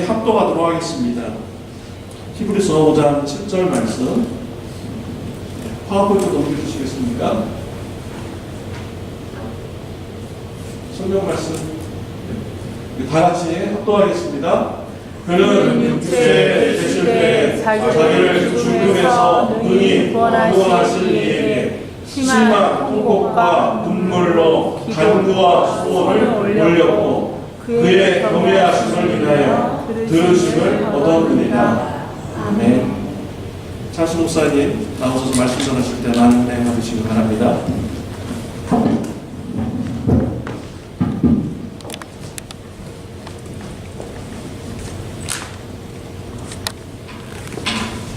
합독하도록 하겠습니다. 히브리서 5장 7절 말씀. 파워포인트 넘겨주시겠습니까? 성경 말씀 다 같이 합독하겠습니다. 그는 육체에 계실 때 자기를 죽음에서 능히 구원하실 이에게 심한 통곡과 눈물로 간구와 소원을 올렸고 그의 경외하심을 인하여 들으심을 얻었느니라. 아멘. 차수 목사님 나오셔서 말씀 전하실 때 많은 은혜 받으시기 바랍니다.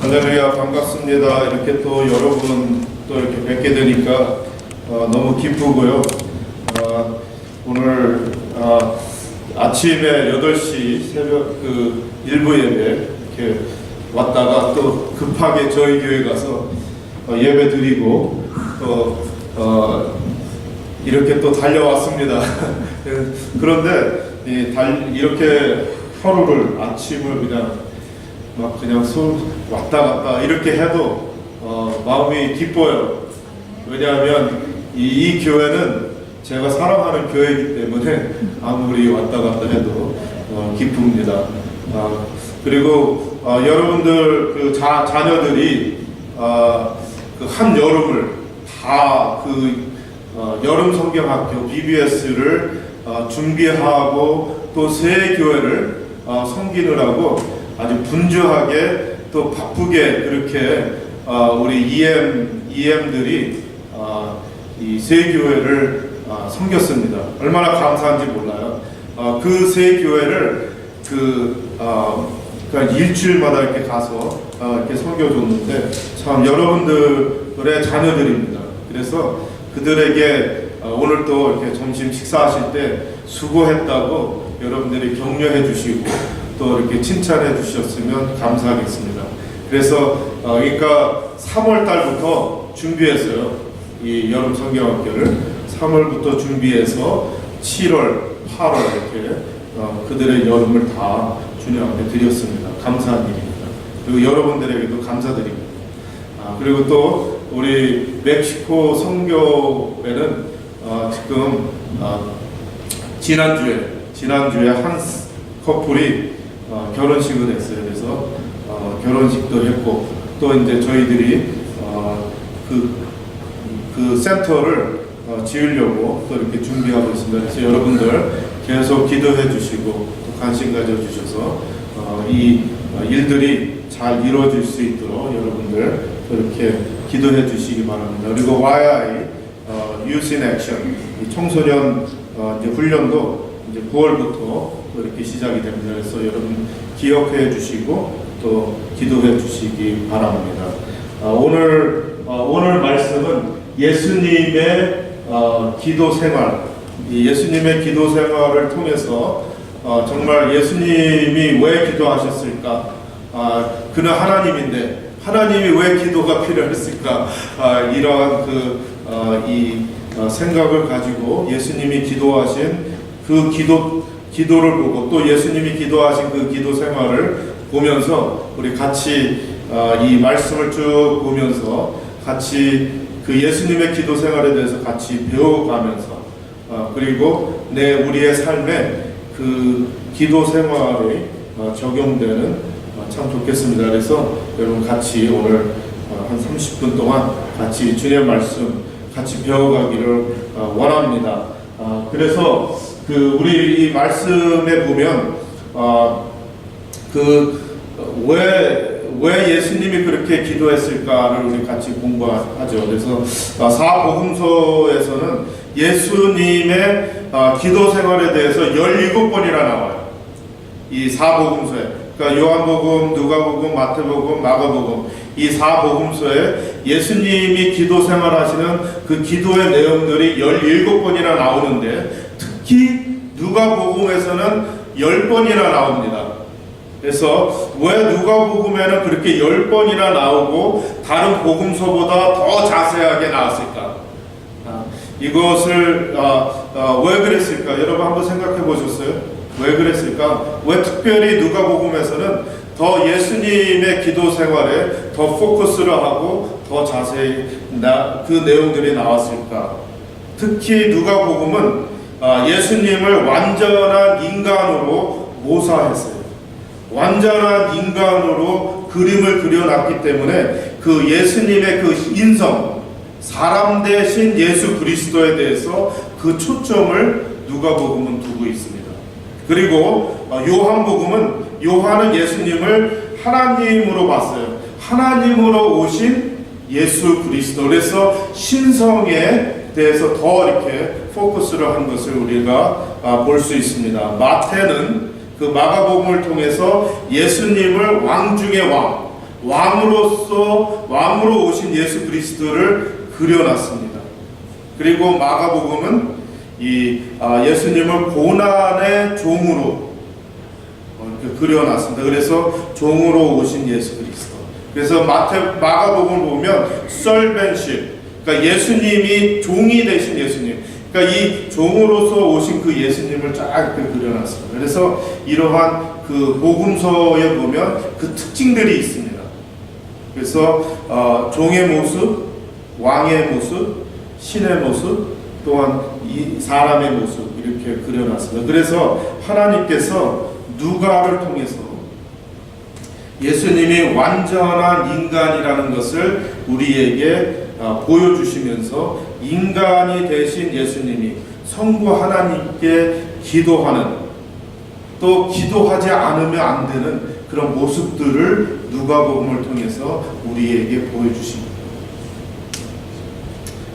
할렐루야, 반갑습니다. 이렇게 또 여러분 또 이렇게 뵙게 되니까 너무 기쁘고요. 오늘 아침에 8시 새벽 일부 예배 이렇게 왔다가 또 급하게 저희 교회 가서 예배 드리고 또 이렇게 또 달려왔습니다. 그런데 이렇게 하루를 아침을 그냥 왔다 갔다 이렇게 해도 마음이 기뻐요. 왜냐하면 이 교회는 제가 사랑하는 교회이기 때문에 아무리 왔다 갔다 해도 기쁩니다. 그리고 여러분들 그 자녀들이 그 한 여름을 다 여름 성경학교 BBS를 준비하고 또 새 교회를 섬기느라고 아주 분주하게 또 바쁘게 그렇게 우리 EM들이 이 새 교회를 섬겼습니다. 얼마나 감사한지 몰라요. 그 새 교회를 그러니까 일주일마다 이렇게 가서 이렇게 섬겨줬는데 참 여러분들의 자녀들입니다. 그래서 그들에게 오늘 또 이렇게 점심 식사하실 때 수고했다고 여러분들이 격려해 주시고 또 이렇게 칭찬해 주셨으면 감사하겠습니다. 그래서 그러니까 3월 달부터 준비했어요. 이 여름 성경학교를 3월부터 준비해서 7월, 8월 이렇게 그들의 여름을 다 주님 앞에 드렸습니다. 감사한 일입니다. 그리고 여러분들에게도 감사드립니다. 그리고 또 우리 멕시코 선교회는 지금 지난주에 한 커플이 결혼식을 했어요. 그래서 결혼식도 했고 또 이제 저희들이 그 센터를 지으려고 또 이렇게 준비하고 있습니다. 그래서 여러분들 계속 기도해 주시고 또 관심 가져 주셔서 이 일들이 잘 이루어질 수 있도록 여러분들 또 이렇게 기도해 주시기 바랍니다. 그리고 YI Youth in Action 청소년 이제 훈련도 이제 9월부터 또 이렇게 시작이 됩니다. 그래서 여러분 기억해 주시고 또 기도해 주시기 바랍니다. 오늘 말씀은 예수님의 기도 생활, 이 예수님의 기도 생활을 통해서 정말 예수님이 왜 기도하셨을까? 그는 하나님인데 하나님이 왜 기도가 필요했을까? 이러한 이 생각을 가지고 예수님이 기도하신 그 기도를 보고 또 예수님이 기도하신 그 기도 생활을 보면서 우리 같이 이 말씀을 쭉 보면서 같이 그 예수님의 기도 생활에 대해서 같이 배워가면서 그리고 우리의 삶에 그 기도 생활이 적용되는 참 좋겠습니다. 그래서 여러분 같이 오늘 한 30분 동안 같이 주님의 말씀 같이 배워가기를 원합니다. 그래서 우리 이 말씀에 보면 왜 예수님이 그렇게 기도했을까를 우리 같이 공부하죠. 그래서 사복음서에서는 예수님의 기도 생활에 대해서 17번이나 나와요. 이 사복음서에. 그러니까 요한복음, 누가복음, 마태복음, 마가복음 이 사복음서에 예수님이 기도 생활하시는 그 기도의 내용들이 17번이나 나오는데 특히 누가복음에서는 10번이나 나옵니다. 그래서 왜 누가복음에는 그렇게 10번이나 나오고 다른 복음서보다 더 자세하게 나왔을까? 이것을 왜 그랬을까? 여러분 한번 생각해 보셨어요? 왜 그랬을까? 왜 특별히 누가복음에서는 더 예수님의 기도 생활에 더 포커스를 하고 더 자세히 그 내용들이 나왔을까? 특히 누가복음은 예수님을 완전한 인간으로 모사했어요. 완전한 인간으로 그림을 그려놨기 때문에 그 예수님의 그 인성, 사람 대신 예수 그리스도에 대해서 그 초점을 누가복음은 두고 있습니다. 그리고 요한은 예수님을 하나님으로 봤어요. 하나님으로 오신 예수 그리스도. 그래서 신성에 대해서 더 이렇게 포커스를 한 것을 우리가 볼 수 있습니다. 마태는 그 마가복음을 통해서 예수님을 왕 중의 왕으로 오신 예수 그리스도를 그려놨습니다. 그리고 마가복음은 예수님을 고난의 종으로 그려놨습니다. 그래서 종으로 오신 예수 그리스도. 그래서 마가복음을 보면 servantship, 그러니까 예수님이 종이 되신 예수님, 그러니까 이 종으로서 오신 그 예수님을 쫙 그려놨습니다. 그래서 이러한 그 복음서에 보면 그 특징들이 있습니다. 그래서 종의 모습, 왕의 모습, 신의 모습, 또한 이 사람의 모습 이렇게 그려놨습니다. 그래서 하나님께서 누가를 통해서 예수님이 완전한 인간이라는 것을 우리에게 보여주시면서 인간이 되신 예수님이 성부 하나님께 기도하는, 또 기도하지 않으면 안 되는 그런 모습들을 누가복음을 통해서 우리에게 보여주십니다.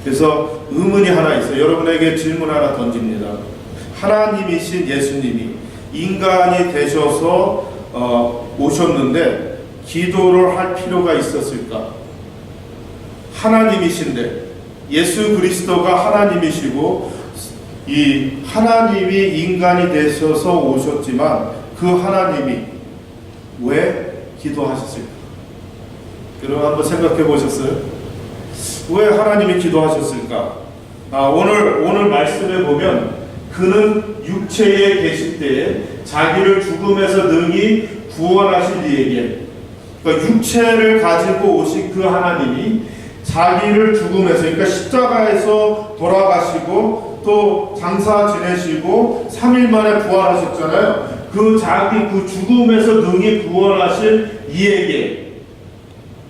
그래서 의문이 하나 있어요. 여러분에게 질문 하나 던집니다. 하나님이신 예수님이 인간이 되셔서 오셨는데 기도를 할 필요가 있었을까? 하나님이신데, 예수 그리스도가 하나님이시고 이 하나님이 인간이 되셔서 오셨지만 그 하나님이 왜 기도하셨을까? 여러분 한번 생각해 보셨어요? 왜 하나님이 기도하셨을까? 오늘 말씀에 보면 그는 육체에 계실 때에 자기를 죽음에서 능히 구원하실 이에게, 그러니까 육체를 가지고 오신 그 하나님이 자기를 죽음에서, 그러니까 십자가에서 돌아가시고 또 장사 지내시고 3일 만에 부활하셨잖아요. 그 죽음에서 능히 구원하실 이에게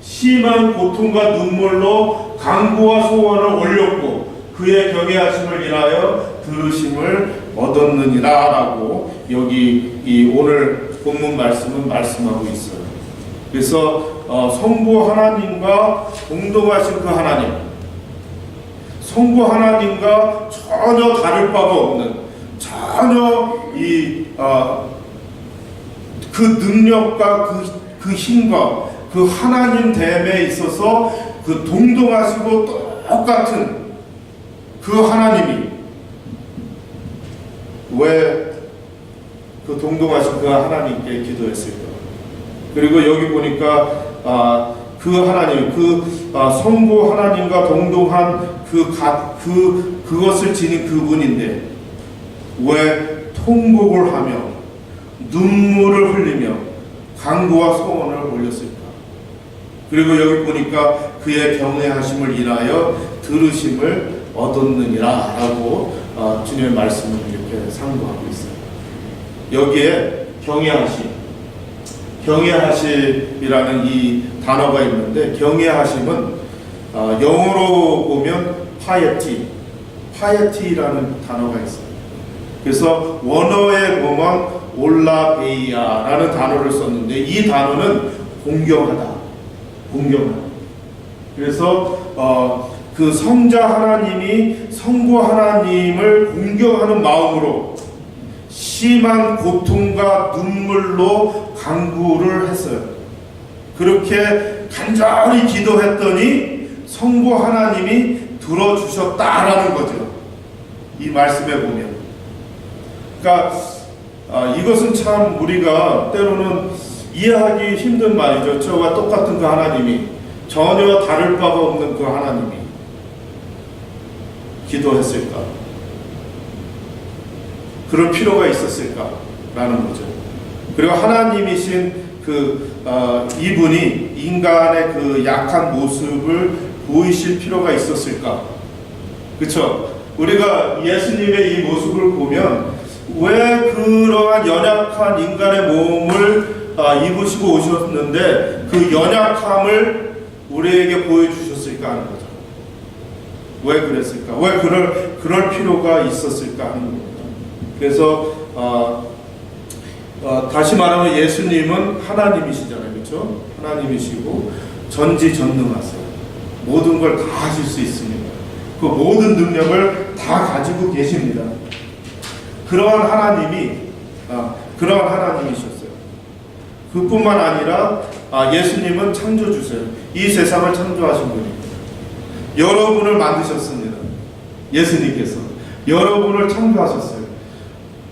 심한 고통과 눈물로 간구와 소원을 올렸고 그의 경외하심을 인하여 들으심을 얻었느니라 라고 여기 이 오늘 본문 말씀은 말씀하고 있어요. 그래서 성부 하나님과 동등하신 그 하나님, 성부 하나님과 전혀 다를 바가 없는, 전혀 그 능력과 그 힘과 그 하나님 됨에 있어서 그 동등하시고 똑같은 그 하나님이 왜 그 동등하신 그 하나님께 기도했을까? 그리고 여기 보니까 그 하나님, 성부 하나님과 동등한 그것을 지닌 그분인데 왜 통곡을 하며 눈물을 흘리며 간구와 소원을 올렸을까? 그리고 여기 보니까 그의 경외하심을 인하여 들으심을 얻었느니라 라고 주님의 말씀을 이렇게 상고하고 있어요. 여기에 경외하심이라는 이 단어가 있는데, 경외하심은 영어로 보면 piety라는 단어가 있어요. 그래서 원어에 보면 올라베이아라는 단어를 썼는데 이 단어는 공경하다. 그래서 그 성자 하나님이 성부 하나님을 공경하는 마음으로 심한 고통과 눈물로 간구를 했어요. 그렇게 간절히 기도했더니 성부 하나님이 들어주셨다라는 거죠. 이 말씀에 보면. 그러니까 이것은 참 우리가 때로는 이해하기 힘든 말이죠. 저와 똑같은 그 하나님이, 전혀 다를 바가 없는 그 하나님이 기도했을까? 그럴 필요가 있었을까? 라는 거죠. 그리고 하나님이신 이분이 인간의 그 약한 모습을 보이실 필요가 있었을까? 그쵸? 우리가 예수님의 이 모습을 보면 왜 그러한 연약한 인간의 몸을 입으시고 오셨는데 그 연약함을 우리에게 보여주셨을까 하는 거죠. 왜 그랬을까? 왜 그럴 필요가 있었을까 하는 겁니다. 그래서 다시 말하면 예수님은 하나님이시잖아요. 그렇죠? 하나님이시고 전지전능하세요. 모든 걸 다 하실 수 있습니다. 그 모든 능력을 다 가지고 계십니다. 그러한 하나님이셨어요. 그뿐만 아니라 예수님은 창조주세요. 이 세상을 창조하신 분입니다. 여러분을 만드셨습니다. 예수님께서 여러분을 창조하셨어요.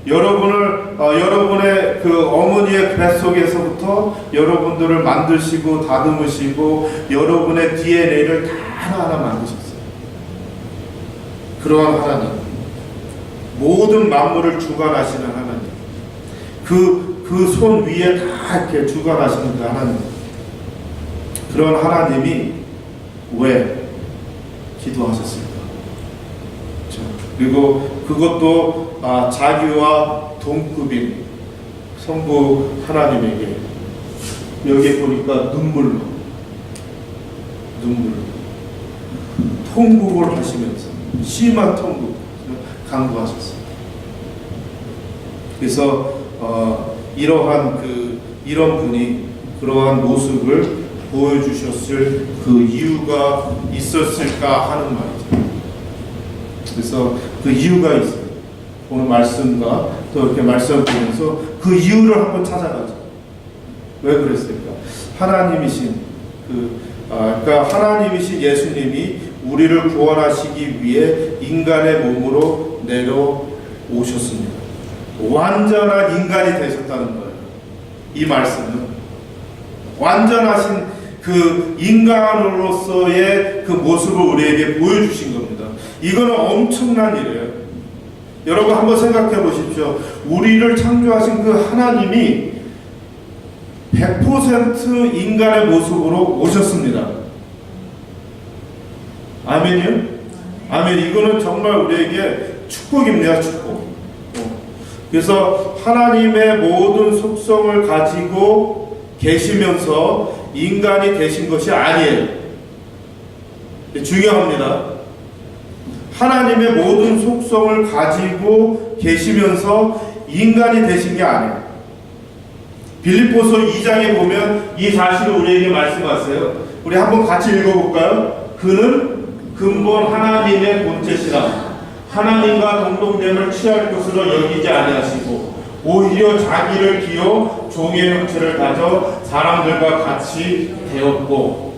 여러분의 그 어머니의 뱃속에서부터 여러분들을 만드시고 다듬으시고 여러분의 DNA를 다 하나하나 만드셨어요. 그러한 하나님, 모든 만물을 주관하시는 하나님, 그 손 위에 다 이렇게 주관하시는 그 하나님, 그런 하나님이 왜 기도하셨을까? 그렇죠? 그리고 그것도 자기와 동급인 성부 하나님에게, 여기 보니까 눈물로 통곡을 하시면서 심한 통곡 강구하셨어요. 그래서 이런 분이 그러한 모습을 보여주셨을 그 이유가 있었을까 하는 말이죠. 그래서 그 이유가 있어요. 오늘 말씀과 또 이렇게 말씀을 보면서 그 이유를 한번 찾아가죠. 왜 그랬을까? 그러니까 하나님이신 예수님이 우리를 구원하시기 위해 인간의 몸으로 내려오셨습니다. 완전한 인간이 되셨다는 거예요. 이 말씀은 완전하신 그 인간으로서의 그 모습을 우리에게 보여주신 겁니다. 이거는 엄청난 일이에요. 여러분 한번 생각해 보십시오. 우리를 창조하신 그 하나님이 100% 인간의 모습으로 오셨습니다. 아멘이요? 아멘. 이거는 정말 우리에게 축복입니다. 축복. 그래서 하나님의 모든 속성을 가지고 계시면서 인간이 되신 것이 아니에요. 중요합니다. 하나님의 모든 속성을 가지고 계시면서 인간이 되신 게 아니에요. 빌립보서 2장에 보면 이 사실을 우리에게 말씀하세요. 우리 한번 같이 읽어볼까요? 그는 근본 하나님의 본체시라. 하나님과 동등됨을 취할 것으로 여기지 아니하시고 오히려 자기를 비워 종의 형체를 가져 사람들과 같이 되었고.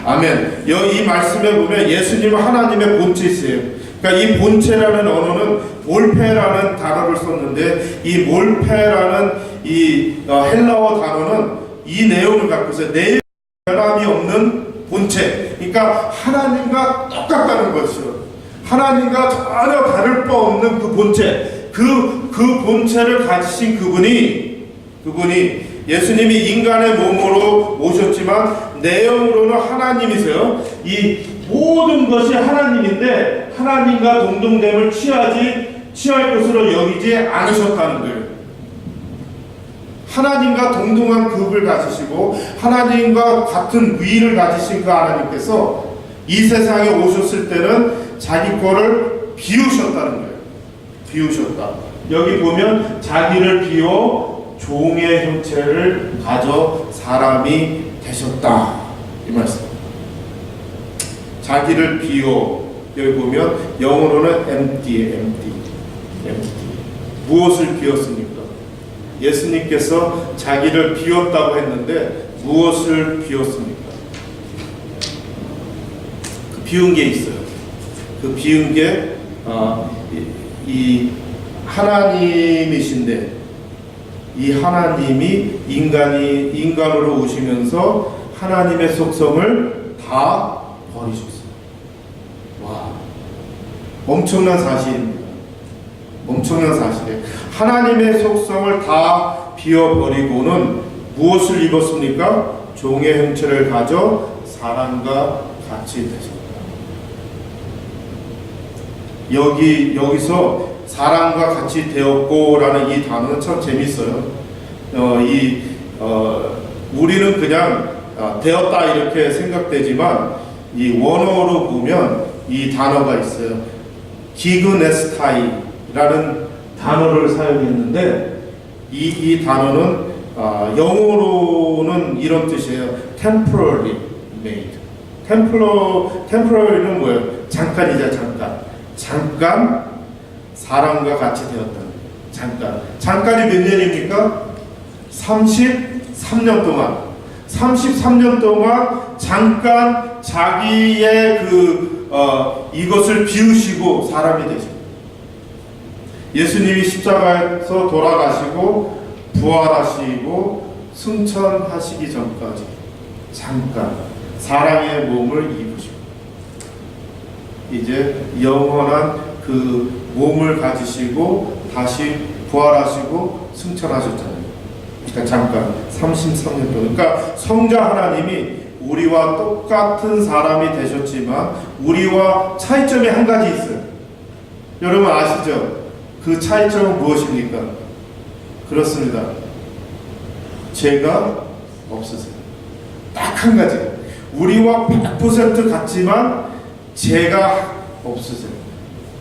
아멘. 이 말씀에 보면 예수님은 하나님의 본체이세요. 그러니까 이 본체라는 언어는 몰페라는 단어를 썼는데, 이 몰페라는 이 헬라어 단어는 이 내용을 갖고 있어요. 내용 변함이 없는 본체. 그러니까 하나님과 똑같다는 것이죠. 하나님과 전혀 다를 바 없는 그 본체, 그 본체를 가지신 그분이 예수님이 인간의 몸으로 오셨지만 내용으로는 하나님이세요. 이 모든 것이 하나님인데 하나님과 동등됨을 취할 것으로 여기지 않으셨다는 거예요. 하나님과 동등한 급을 가지시고 하나님과 같은 위를 가지신 그 하나님께서 이 세상에 오셨을 때는 자기 거를 비우셨다는 거예요. 비우셨다. 여기 보면 자기를 비워 종의 형체를 가져 사람이 되셨다. 이 말씀. 자기를 비워. 여기 보면 영어로는 empty. 무엇을 비웠습니까? 예수님께서 자기를 비웠다고 했는데 무엇을 비웠습니까? 그 비운 게 있어요. 그 비운 게 이 하나님이신데 이 하나님이 인간으로 오시면서 하나님의 속성을 다 버리셨어요. 와, 엄청난 사실입니다. 엄청난 사실이에요. 하나님의 속성을 다 비워버리고는 무엇을 입었습니까? 종의 형체를 가져 사람과 같이 되셨다. 여기서 사람과 같이 되었고라는 이 단어는 참 재밌어요. 우리는 그냥 되었다 이렇게 생각되지만 이 원어로 보면 이 단어가 있어요. 기그네스타이라는 단어를 사용했는데 이 단어는 영어로는 이런 뜻이에요. temporarily made. temporary는 뭐예요? 잠깐이자 잠깐 사람과 같이 되었다. 잠깐이 몇 년입니까? 33년 동안 잠깐 자기의 이것을 비우시고 사람이 되십니다. 예수님이 십자가에서 돌아가시고 부활하시고 승천하시기 전까지 잠깐 사랑의 몸을 입으시고 이제 영원한 그 몸을 가지시고 다시 부활하시고 승천하셨잖아요. 그러니까 잠깐 33년 동안. 그러니까 성자 하나님이 우리와 똑같은 사람이 되셨지만 우리와 차이점이 한 가지 있어요. 여러분 아시죠? 그 차이점은 무엇입니까? 그렇습니다. 죄가 없으세요. 딱 한 가지. 우리와 100% 같지만 죄가 없으세요.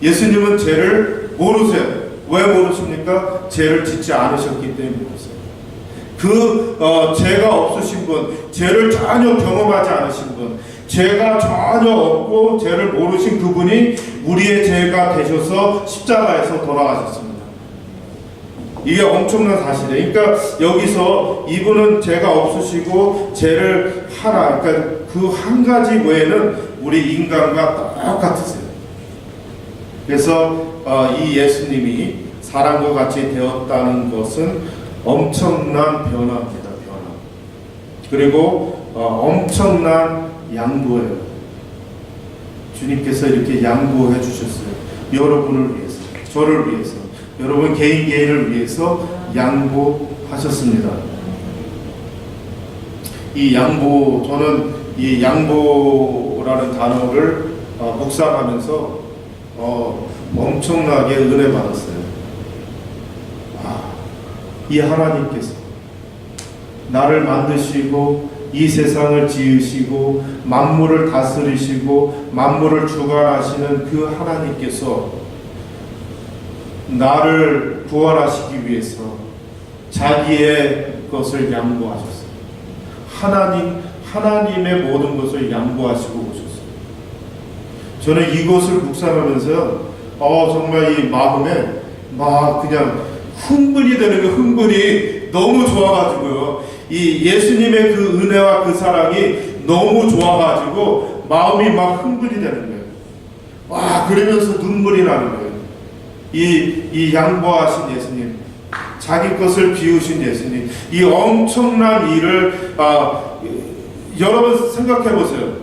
예수님은 죄를 모르세요. 왜 모르십니까? 죄를 짓지 않으셨기 때문에 모르세요. 죄가 없으신 분, 죄를 전혀 경험하지 않으신 분, 죄가 전혀 없고 죄를 모르신 그분이 우리의 죄가 되셔서 십자가에서 돌아가셨습니다. 이게 엄청난 사실이에요. 그러니까 여기서 이분은 죄가 없으시고 죄를 하나, 그러니까 그 한 가지 외에는 우리 인간과 똑같으세요. 그래서 이 예수님이 사람과 같이 되었다는 것은 엄청난 변화입니다. 변화. 그리고 엄청난 양보예요. 주님께서 이렇게 양보해 주셨어요. 여러분을 위해서, 저를 위해서, 여러분 개인을 위해서 양보하셨습니다. 이 양보, 저는 이 양보라는 단어를 묵상하면서 엄청나게 은혜 받았어요. 이 하나님께서 나를 만드시고 이 세상을 지으시고 만물을 다스리시고 만물을 주관하시는 그 하나님께서 나를 구원하시기 위해서 자기의 것을 양보하셨어요. 하나님의 모든 것을 양보하시고 오셨어요. 저는 이것을 묵상하면서요, 정말 이 마음에 막 그냥 흥분이 되는 거, 흥분이 너무 좋아가지고요. 이 예수님의 그 은혜와 그 사랑이 너무 좋아가지고 마음이 막 흥분이 되는 거예요. 그러면서 눈물이 나는 거예요. 이 양보하신 예수님, 자기 것을 비우신 예수님, 이 엄청난 일을 여러분 생각해 보세요.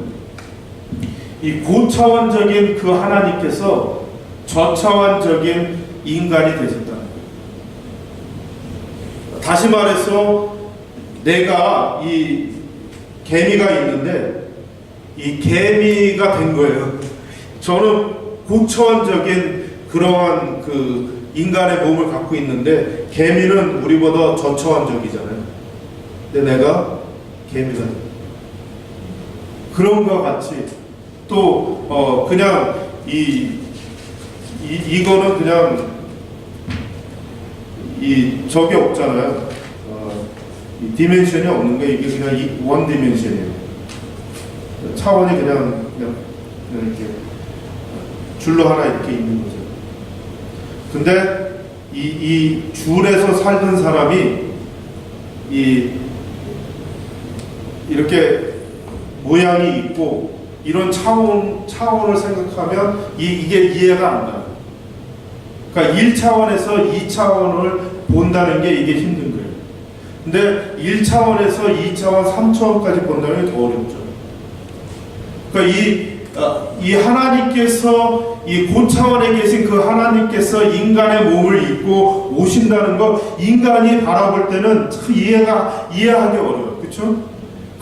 이 고차원적인 그 하나님께서 저차원적인 인간이 되셨다. 다시 말해서 내가 이 개미가 있는데 이 개미가 된 거예요. 저는 고차원적인 그러한 그 인간의 몸을 갖고 있는데 개미는 우리보다 저차원적이잖아요. 근데 내가 개미가 된 거예요. 그런 것 같이 또 그냥 이거는 그냥 적이 없잖아요. 이 디멘션이 없는 게 이게 그냥 원 디멘션이에요. 차원이 그냥 이렇게 줄로 하나 이렇게 있는 거죠. 근데 이 줄에서 살던 사람이 이렇게 모양이 있고 이런 차원을 생각하면 이게 이해가 안 가요. 그러니까 1차원에서 2차원을 본다는 게 이게 힘든 거예요. 근데 1차원에서 2차원, 3차원까지 본다는 게 더 어렵죠. 그러니까 이 하나님께서 이 고차원에 계신 그 하나님께서 인간의 몸을 입고 오신다는 것, 인간이 바라볼 때는 참 이해하기 어려워요. 그렇죠?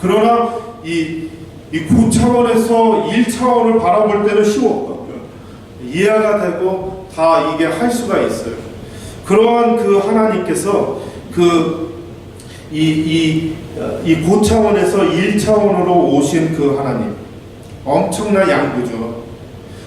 그러나 이 고차원에서 1차원을 바라볼 때는 쉬워. 이해가 되고 다 이게 할 수가 있어요. 그러한 그 하나님께서 이 고차원에서 1차원으로 오신 그 하나님, 엄청난 양보죠.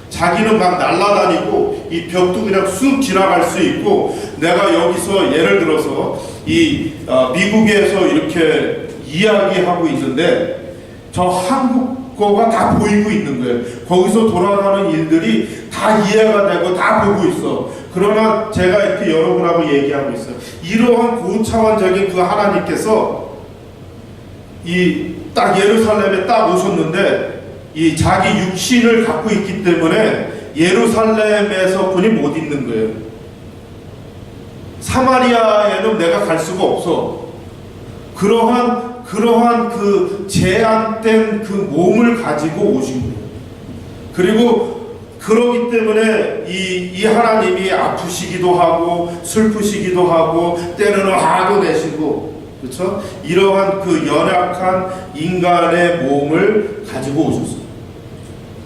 자기는 막 날아다니고 이 벽도 그냥 쑥 지나갈 수 있고, 내가 여기서 예를 들어서 이 미국에서 이렇게 이야기하고 있는데 저 한국어가 다 보이고 있는 거예요. 거기서 돌아가는 일들이 다 이해가 되고 다 보고 있어. 그러나 제가 이렇게 여러분하고 얘기하고 있어요. 이러한 고차원적인 그 하나님께서 이 딱 예루살렘에 딱 오셨는데 이 자기 육신을 갖고 있기 때문에 예루살렘에서 분이 못 있는 거예요. 사마리아에는 내가 갈 수가 없어. 그러한 그 제한된 그 몸을 가지고 오신 거예요. 그리고 그러기 때문에 이 하나님이 아프시기도 하고 슬프시기도 하고 때로는 화도 내시고, 그렇죠? 이러한 그 연약한 인간의 몸을 가지고 오셨어요.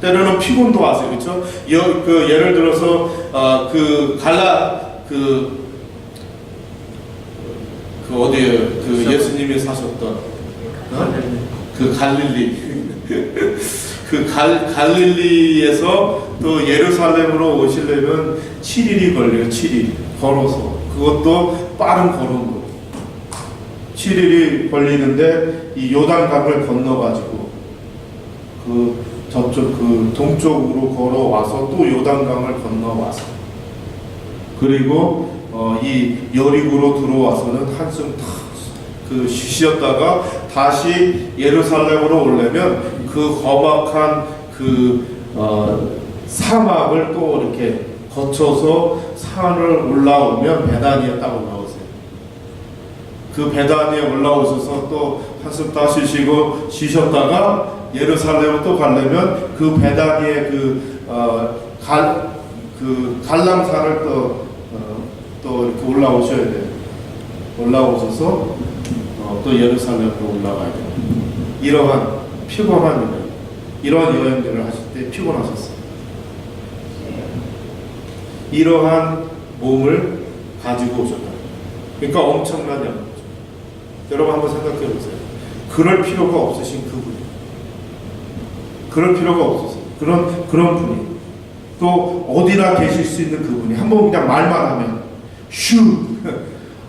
때로는 피곤도 하세요, 그렇죠? 예를 들어서 어디에 예수님이 사셨던 그 갈릴리 갈릴리에서 또 예루살렘으로 오시려면 7일이 걸려요. 7일 걸어서. 그것도 빠른 걸음으로 7일이 걸리는데 이 요단강을 건너가지고 저쪽 동쪽으로 걸어와서 또 요단강을 건너와서, 그리고 이 여리고로 들어와서는 한숨 탁 쉬었다가 다시 예루살렘으로 오려면 그 험악한 사막을 또 이렇게 거쳐서 산을 올라오면 베다니에 딱 올라오세요. 그 베다니에 올라오셔서 또 한숨 딱 쉬셨다가 예루살렘을 또 가려면 그 베다니의 갈람산을 또 이렇게 올라오셔야 돼요. 올라오셔서 또 예루살렘으로 올라가야 돼요. 이러한 피곤한 여행, 이러한 여행들을 하실 때 피곤하셨어요. 이러한 몸을 가지고 오셨다. 그러니까 엄청난 양보죠. 여러분 한번 생각해 보세요. 그럴 필요가 없으신 그분이, 그럴 필요가 없으세요. 그런 분이, 또 어디나 계실 수 있는 그분이 한번 그냥 말만 하면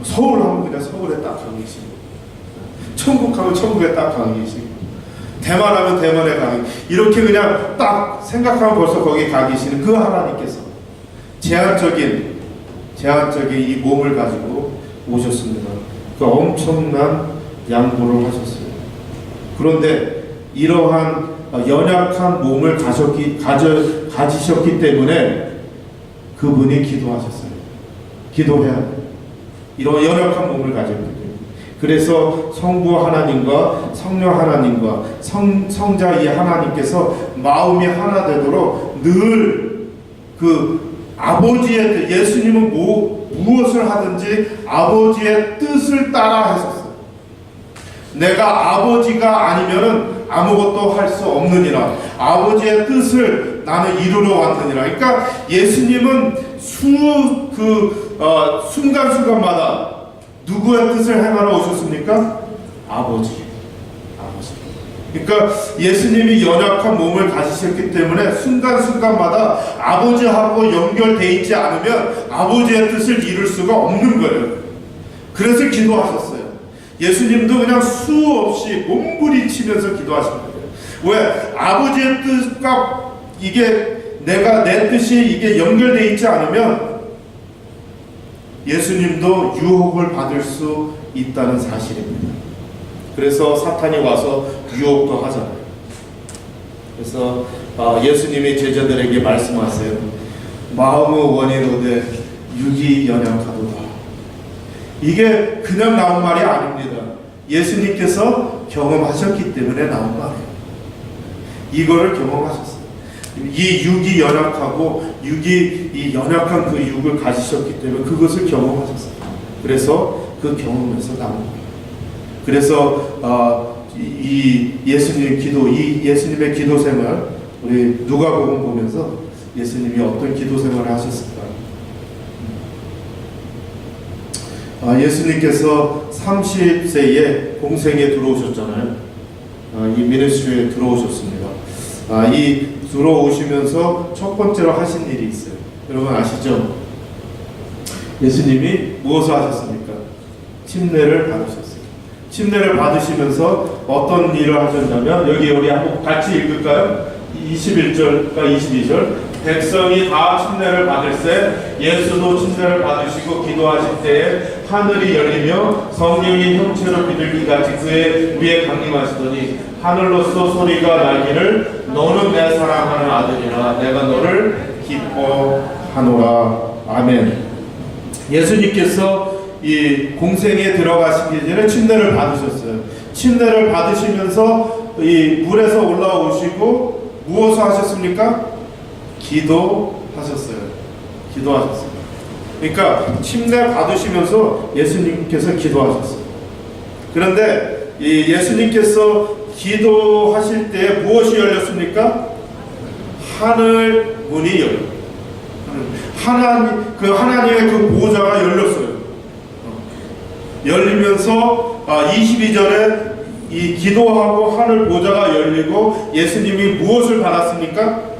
서울 하면 그냥 서울에 딱 가 계시고, 천국 하면 천국에 딱 가 계시고, 대만 하면 대만에 가 계시고, 이렇게 그냥 딱 생각하면 벌써 거기 가 계시는 그 하나님께서 제한적인 이 몸을 가지고 오셨습니다. 그 엄청난 양보를 하셨어요. 그런데 이러한 연약한 몸을 가지셨기 때문에 그분이 기도하셨어요. 기도해야 돼요. 이런 연약한 몸을 가졌기 때문에. 그래서 성부 하나님과 성령 하나님과 성자 이 하나님께서 마음이 하나 되도록 늘 아버지의 뜻, 예수님은 무엇을 하든지 아버지의 뜻을 따라 하셨어요. 내가 아버지가 아니면은 아무것도 할 수 없느니라. 아버지의 뜻을 나는 이루러 왔느니라. 그러니까 예수님은 순간순간마다 누구의 뜻을 행하러 오셨습니까? 아버지. 그러니까 예수님이 연약한 몸을 가지셨기 때문에 순간순간마다 아버지하고 연결되어 있지 않으면 아버지의 뜻을 이룰 수가 없는 거예요. 그래서 기도하셨어요. 예수님도 그냥 수없이 몸부림치면서 기도하신 거예요. 왜? 아버지의 뜻과 내 뜻이 이게 연결되어 있지 않으면 예수님도 유혹을 받을 수 있다는 사실입니다. 그래서 사탄이 와서 유혹도 하잖아요. 그래서 예수님이 제자들에게 말씀하세요. 마음의 원이로되 육이 연약하도다. 이게 그냥 나온 말이 아닙니다. 예수님께서 경험하셨기 때문에 나온 말이에요. 이거를 경험하셨어요. 이 육이 연약하고 이 연약한 그 육을 가지셨기 때문에 그것을 경험하셨어요. 그래서 그 경험에서 나온 거예요. 그래서 이 예수님의 기도, 이 예수님의 기도 생활, 우리 누가복음 보면서 예수님이 어떤 기도 생활을 하셨을까? 예수님께서 30세에 공생에 들어오셨잖아요. 이 미니스트리에 들어오셨습니다. 이 들어오시면서 첫 번째로 하신 일이 있어요. 여러분 아시죠? 예수님이 무엇을 하셨습니까? 침례를 받으셨어요. 침례를 받으시면서 어떤 일을 하셨냐면, 여기 우리 한번 같이 읽을까요? 21절과 22절. 백성이 다 침례를 받을세 예수도 침례를 받으시고 기도하실 때에 하늘이 열리며 성령이 형체로 비둘기같이 그의 위에 강림하시더니 하늘로서 소리가 나기를 너는 내 사랑하는 아들이라 내가 너를 기뻐하노라. 아멘. 예수님께서 이 공생에 들어가시기 전에 침례를 받으셨어요. 침례를 받으시면서 이 물에서 올라오시고 무엇을 하셨습니까? 기도하셨어요. 기도하셨어요. 그러니까 침례 받으시면서 예수님께서 기도하셨어요. 그런데 이 예수님께서 기도하실 때 무엇이 열렸습니까? 하늘 문이 열려요. 하나님의 그 보좌가 열렸어요. 열리면서 22절에 이 기도하고 하늘 보좌가 열리고 예수님이 무엇을 받았습니까?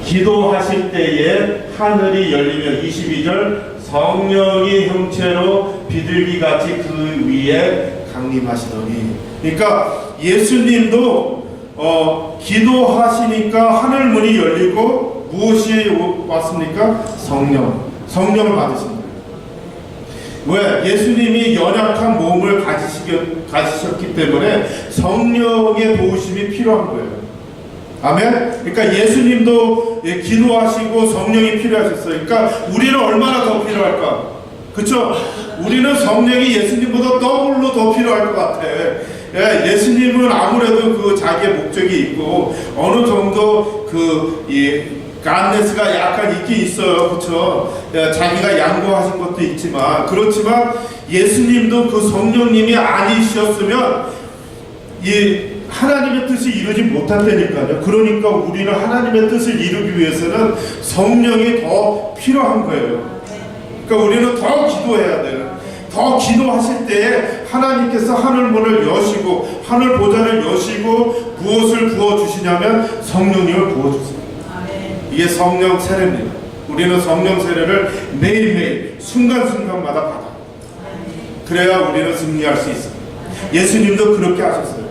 기도하실 때에 하늘이 열리며 22절 성령이 형체로 비둘기같이 그 위에 강림하시더니, 그러니까 예수님도 기도하시니까 하늘 문이 열리고 무엇이 왔습니까? 성령을 받으신 거예요. 왜? 예수님이 연약한 몸을 가지셨기 때문에 성령의 도우심이 필요한 거예요. 아멘? 그러니까 예수님도 기도하시고 성령이 필요하셨어요. 그러니까 우리는 얼마나 더 필요할까? 그쵸? 우리는 성령이 예수님보다 더블로 더 필요할 것 같아. 예수님은 아무래도 그 자기의 목적이 있고 어느 정도 간네스가 약간 있긴 있어요. 그쵸? 자기가 양보하신 것도 있지만, 그렇지만 예수님도 그 성령님이 아니셨으면 하나님의 뜻을 이루지 못한다니까요. 그러니까 우리는 하나님의 뜻을 이루기 위해서는 성령이 더 필요한 거예요. 그러니까 우리는 더 기도해야 돼요. 더 기도하실 때에 하나님께서 하늘 문을 여시고 하늘 보좌를 여시고 무엇을 부어주시냐면 성령님을 부어주세요. 이게 성령 세례입니다. 우리는 성령 세례를 매일매일 순간순간마다 받아요. 그래야 우리는 승리할 수 있어요. 예수님도 그렇게 하셨어요.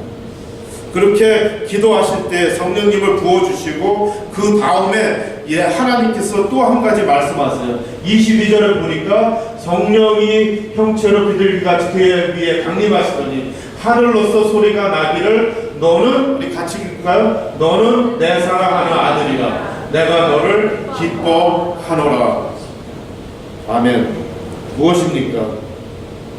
그렇게 기도하실 때 성령님을 부어주시고 그 다음에 하나님께서 또 한 가지 말씀하세요. 22절에 보니까 성령이 형체로 비둘기같이 그의 위에 강림하시더니 하늘로서 소리가 나기를 너는, 우리 같이 읽을까요? 너는 내 사랑하는 아들이라 내가 너를 기뻐하노라. 아멘. 무엇입니까?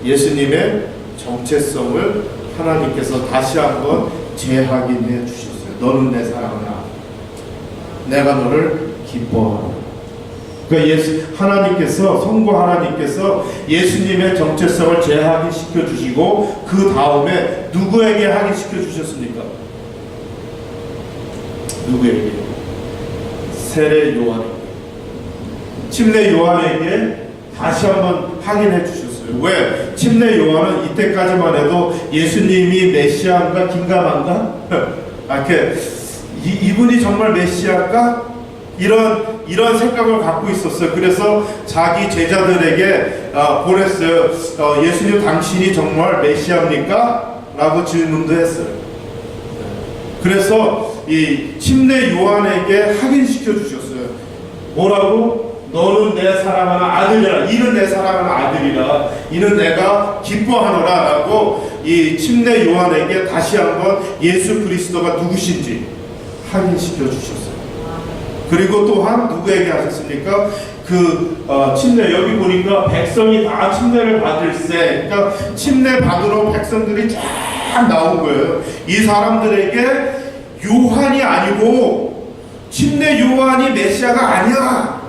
예수님의 정체성을 하나님께서 다시 한번 재확인해 주셨어요. 너는 내 사랑하는 아들, 내가 너를 기뻐하노라. 그러니까 하나님께서, 성부 하나님께서 예수님의 정체성을 재확인시켜 주시고 그 다음에 누구에게 확인시켜 주셨습니까? 누구에게? 세례 요한에게, 침례 요한에게 다시 한번 확인해 주셨어요. 왜? 침례 요한은 이때까지만 해도 예수님이 메시아인가 긴가만가? 이분이 정말 메시아일까? 이런 생각을 갖고 있었어요. 그래서 자기 제자들에게 보냈어요. 예수님 당신이 정말 메시아입니까? 라고 질문도 했어요. 그래서 이 침례 요한에게 확인시켜 주셨어요. 뭐라고? 너는 내 사랑하는 아들이라. 이는 내 사랑하는 아들이라. 이는 내가 기뻐하노라. 라고 이 침례 요한에게 다시 한번 예수 그리스도가 누구신지 확인시켜 주셨어요. 그리고 또한 누구에게 하셨습니까? 침례, 여기 보니까 백성이 다 침례를 받을세. 그러니까 침례 받으러 백성들이 쫙 나온 거예요. 이 사람들에게 요한이 아니고 침례 요한이 메시아가 아니야.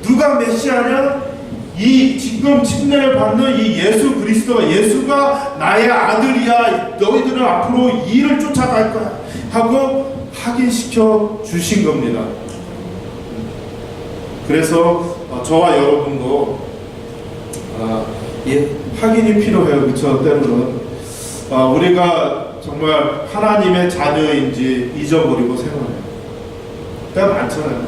누가 메시아냐? 이 지금 침례를 받는 이 예수 그리스도가, 예수가 나의 아들이야. 너희들은 앞으로 이 일을 쫓아갈 거야 하고 확인시켜 주신 겁니다. 그래서 저와 여러분도 확인이 필요해요. 그렇죠? 때로는 우리가 정말 하나님의 자녀인지 잊어버리고 생활해요. 때가 많잖아요.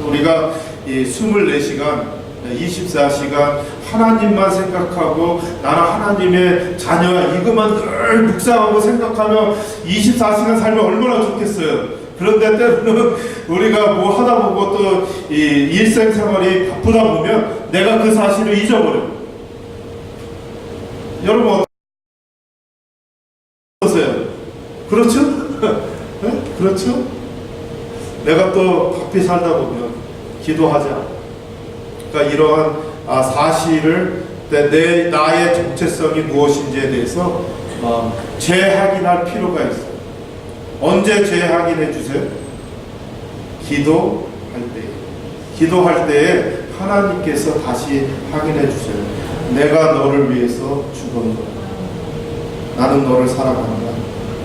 우리가 이 24시간 24시간 하나님만 생각하고 나는 하나님의 자녀야 이것만 늘 묵상하고 생각하며 24시간 살면 얼마나 좋겠어요. 그런데 때로는 우리가 뭐 하다 보고 또 이 일생생활이 바쁘다 보면 내가 그 사실을 잊어버려요. 여러분 어떠세요? 그렇죠? 네? 그렇죠? 내가 또 바삐 살다 보면 기도하지 않아. 그러니까 이러한 사실을 나의 정체성이 무엇인지에 대해서 재확인할 필요가 있어요. 언제 재확인해 주세요? 기도할 때. 기도할 때에 하나님께서 다시 확인해 주세요. 내가 너를 위해서 죽었노라. 나는 너를 사랑한다.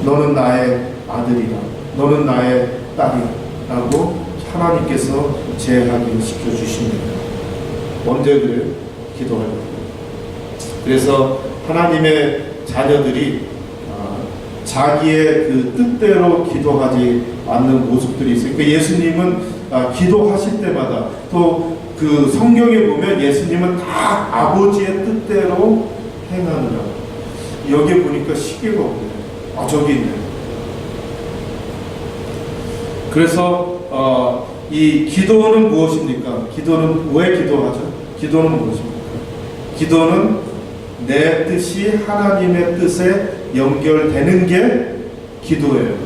너는 나의 아들이다. 너는 나의 딸이다. 라고 하나님께서 재확인시켜 주십니다. 언제 그래요? 기도할 때. 그래서 하나님의 자녀들이 자기의 그 뜻대로 기도하지 않는 모습들이 있어요. 그러니까 예수님은 기도하실 때마다 또 그 성경에 보면 예수님은 다 아버지의 뜻대로 행하느라. 여기 보니까 시계가 없네요. 저기 있네요. 그래서 이 기도는 무엇입니까? 기도는 왜 기도하죠? 기도는 무엇입니까? 기도는 내 뜻이 하나님의 뜻에 연결되는 게 기도예요.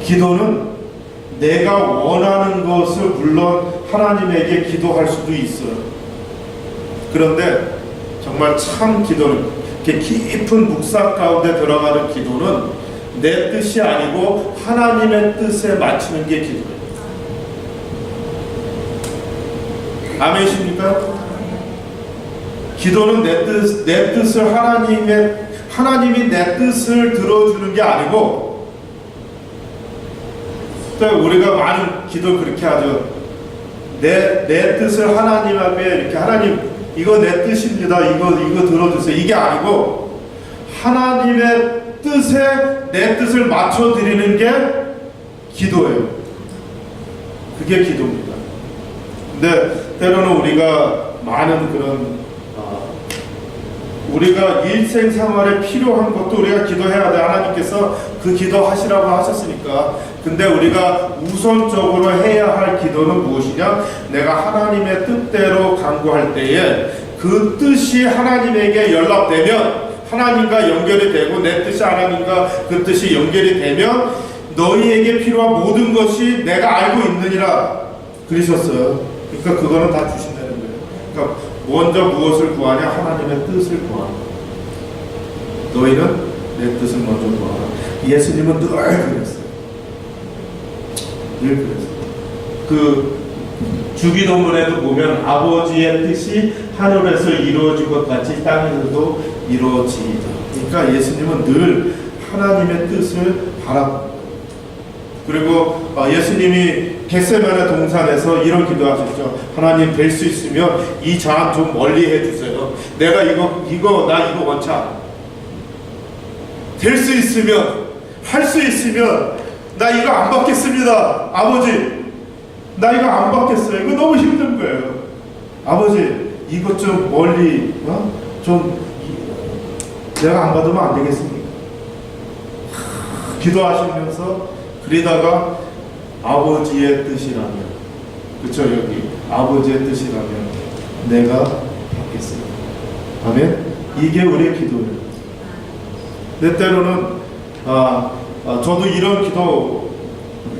기도는 내가 원하는 것을 물론 하나님에게 기도할 수도 있어요. 그런데 정말 참 기도는 이렇게 깊은 묵상 가운데 들어가는 기도는 내 뜻이 아니고 하나님의 뜻에 맞추는 게 기도예요. 아멘이십니까? 기도는 내 뜻을 하나님이 내 뜻을 들어주는 게 아니고, 우리가 많은 기도 그렇게 하죠. 내 뜻을 하나님 앞에 이렇게, 하나님 이거 내 뜻입니다. 이거 들어주세요. 이게 아니고 하나님의 뜻에 내 뜻을 맞춰 드리는 게 기도예요. 그게 기도입니다. 근데 때로는 우리가 많은 그런 우리가 일생생활에 필요한 것도 우리가 기도해야 돼. 하나님께서 그 기도하시라고 하셨으니까. 근데 우리가 우선적으로 해야 할 기도는 무엇이냐? 내가 하나님의 뜻대로 간구할 때에 그 뜻이 하나님에게 연락되면, 하나님과 연결이 되고 내 뜻이 하나님과 그 뜻이 연결이 되면 너희에게 필요한 모든 것이 내가 알고 있느니라 그러셨어요. 그러니까 그거는 다 주신다는 거예요. 그러니까 먼저 무엇을 구하냐? 하나님의 뜻을 구하라. 너희는 내 뜻을 먼저 구하라. 예수님은 늘 그랬어요. 늘 그랬어요. 그 주기도문에도 보면 아버지의 뜻이 하늘에서 이루어진 것 같이 땅에서도 이루어지이다. 그러니까 예수님은 늘 하나님의 뜻을 바라봅니다. 그리고 예수님이 겟세마네 동산에서 이런 기도하셨죠. 하나님, 될 수 있으면 이 잔 좀 멀리 해주세요. 내가 나 이거 원치 않아. 될 수 있으면, 할 수 있으면 나 이거 안 받겠습니다. 아버지, 나 이거 안 받겠어요. 이거 너무 힘든 거예요. 아버지, 이것 좀 멀리 좀 내가 안 받으면 안 되겠습니까? 기도하시면서 그러다가 아버지의 뜻이라면, 그쵸, 여기 아버지의 뜻이라면 내가 받겠습니다. 아멘. 이게 우리의 기도예요. 내 때로는 저도 이런 기도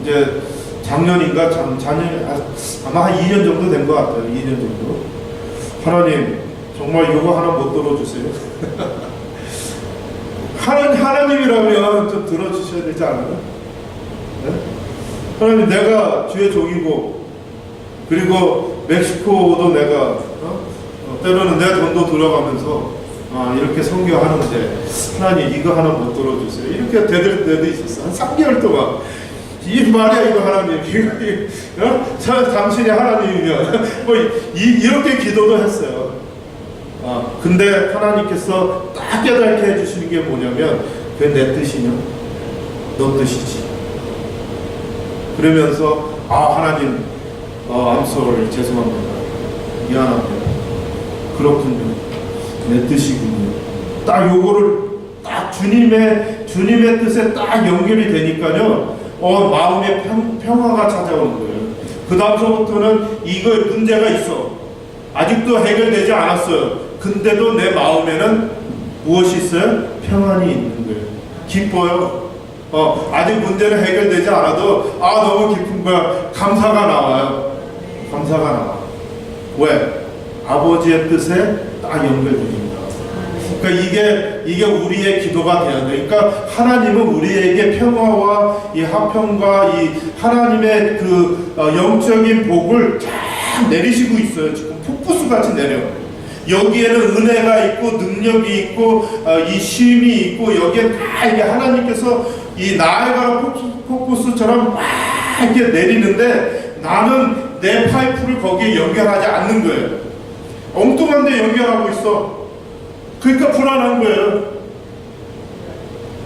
이제 작년인가 작년 아마 한 2년 정도 된 것 같아요. 2년 정도. 하나님, 정말 이거 하나 못 들어주세요. 하나님이라면 좀 들어주셔야 되지 않아요? 네? 하나님, 내가 주의 종이고, 그리고 멕시코도 내가 때로는 내 돈도 들어가면서 이렇게 선교하는데 하나님 이거 하나 못 들어주세요. 이렇게 되들 때도 있었어. 한 3개월 동안 이 말이야 이거 하나님 당신이 하나님이면 뭐 이렇게 기도도 했어요. 근데 하나님께서 딱 깨닫게 해주시는 게 뭐냐면 그게 내 뜻이냐? 너 뜻이지. 그러면서 하나님 I'm sorry, 죄송합니다. 미안합니다. 그렇군요. 내 뜻이군요. 딱 요거를 딱 주님의 뜻에 딱 연결이 되니까요. 마음에 평화가 찾아오는 거예요. 그 다음서부터는 이거 문제가 있어. 아직도 해결되지 않았어요. 근데도 내 마음에는 무엇이 있어요? 평안이 있는 거예요. 기뻐요. 아직 문제는 해결되지 않아도 너무 기쁜 거야. 감사가 나와요. 감사가 나와. 왜? 아버지의 뜻에 딱 연결됩니다. 그러니까 이게 우리의 기도가 돼야 돼. 그러니까 하나님은 우리에게 평화와 이 화평과 이 하나님의 그 영적인 복을 쫙 내리시고 있어요. 지금 폭포수 같이 내려. 여기에는 은혜가 있고 능력이 있고 이 쉼이 있고 여기에 다 이게 하나님께서 이 나에가 폭포수처럼 막 이렇게 내리는데 나는 내 파이프를 거기에 연결하지 않는 거예요. 엉뚱한 데 연결하고 있어. 그러니까 불안한 거예요.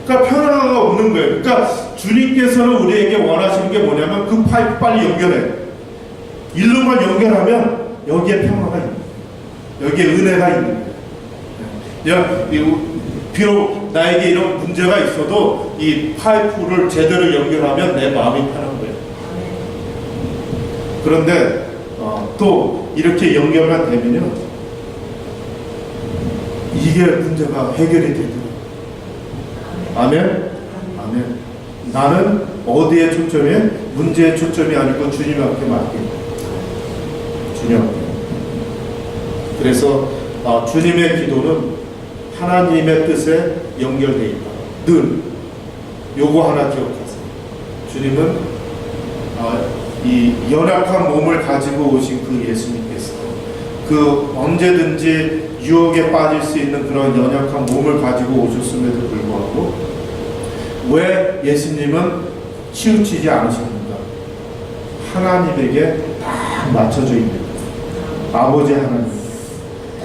그러니까 평화가 없는 거예요. 그러니까 주님께서는 우리에게 원하시는 게 뭐냐면 그 파이프 빨리 연결해. 일로만 연결하면 여기에 평화가 있는 거예요. 여기에 은혜가 있는 거예요. 비록 나에게 이런 문제가 있어도 이 파이프를 제대로 연결하면 내 마음이 편한 거예요. 그런데 또 이렇게 연결만 되면요, 이게 문제가 해결이 되더라고요. 아멘? 아멘. 나는 어디에 초점이에요? 문제에 초점이 아니고 주님 앞에 맡깁니다. 주님 앞에. 그래서 주님의 기도는 하나님의 뜻에 연결되어 있다. 늘 요거 하나 기억하세요. 주님은 이 연약한 몸을 가지고 오신 그 예수님께서 그 언제든지 유혹에 빠질 수 있는 그런 연약한 몸을 가지고 오셨음에도 불구하고 왜 예수님은 치우치지 않으십니까? 하나님에게 딱 맞춰져 있는 거예요. 아버지 하나님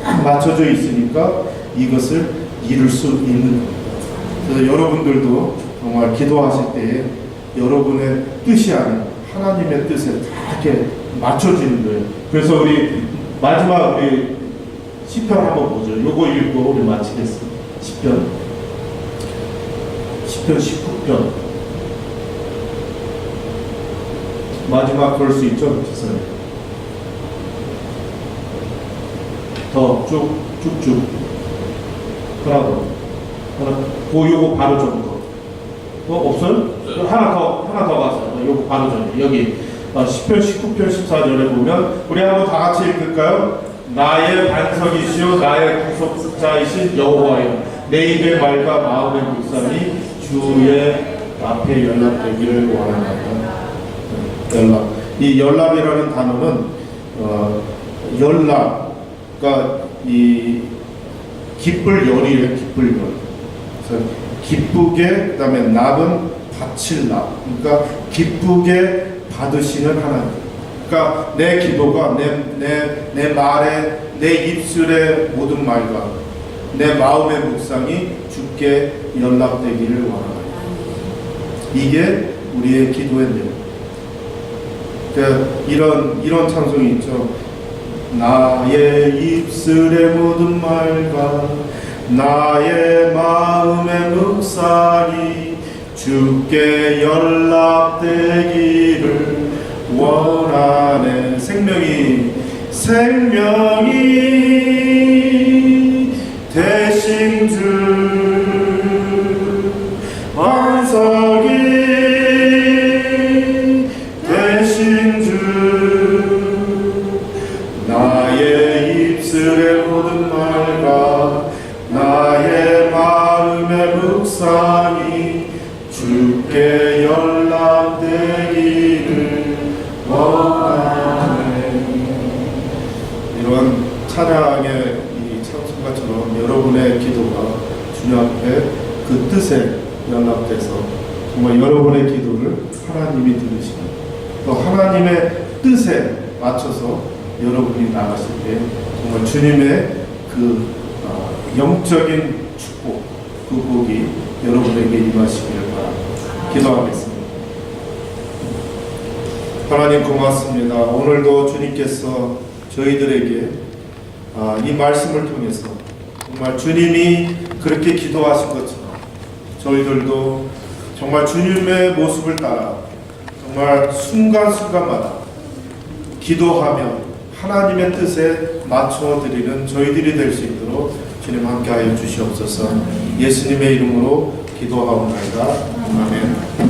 딱 맞춰져 있으니까 이것을 이룰 수 있는 겁니다. 그래서 여러분들도 정말 기도하실 때에 여러분의 뜻이 아닌 하나님의 뜻에 다 이렇게 맞춰지는 거예요. 그래서 우리 마지막 우리 시편 한번 보죠. 요거 읽고 우리 마치겠습니다. 시편 19편 마지막 볼 수 있죠? 더 쭉쭉 하나 더 요거 바로 좀 더 없어요? 하나 더 가서 요거 바로 전에 여기 시편 19편 14절에 보면 우리 한번 다 같이 읽을까요? 나의 반석이시오 나의 구속자이신 여호와여 내 입의 말과 마음의 묵상이 주의 앞에 연락되기를 원합니다. 연락. 이 연락이라는 단어는 연락, 그러니까 이 기쁠 열이에요. 기쁠 열. 그래서 기쁘게, 그다음에 납은 바칠 납. 그러니까 기쁘게 받으시는 하나님. 그러니까 내 기도가 내 말에 내 입술의 모든 말과 내 마음의 묵상이 주께 연락되기를 원합니다. 이게 우리의 기도의 내용. 그러니까 이런 찬송이 있죠. 나의 입술의 모든 말과 나의 마음의 묵상이 주께 연락되기를 원하네. 생명이 되신 주 반석이 되신 주 나의 입술의 모든 말과 나의 마음의 묵상이 찬양의 이 찬송가처럼 여러분의 기도가 주님 앞에 그 뜻에 연락돼서 정말 여러분의 기도를 하나님이 들으시고 또 하나님의 뜻에 맞춰서 여러분이 나가실 때 정말 주님의 그 영적인 축복, 그 복이 여러분에게 임하시기를 바랍니다. 기도하겠습니다. 하나님 고맙습니다. 오늘도 주님께서 저희들에게 이 말씀을 통해서 정말 주님이 그렇게 기도하신 것처럼 저희들도 정말 주님의 모습을 따라 정말 순간순간마다 기도하며 하나님의 뜻에 맞춰 드리는 저희들이 될 수 있도록 주님 함께하여 주시옵소서. 예수님의 이름으로 기도하옵나이다. 아멘.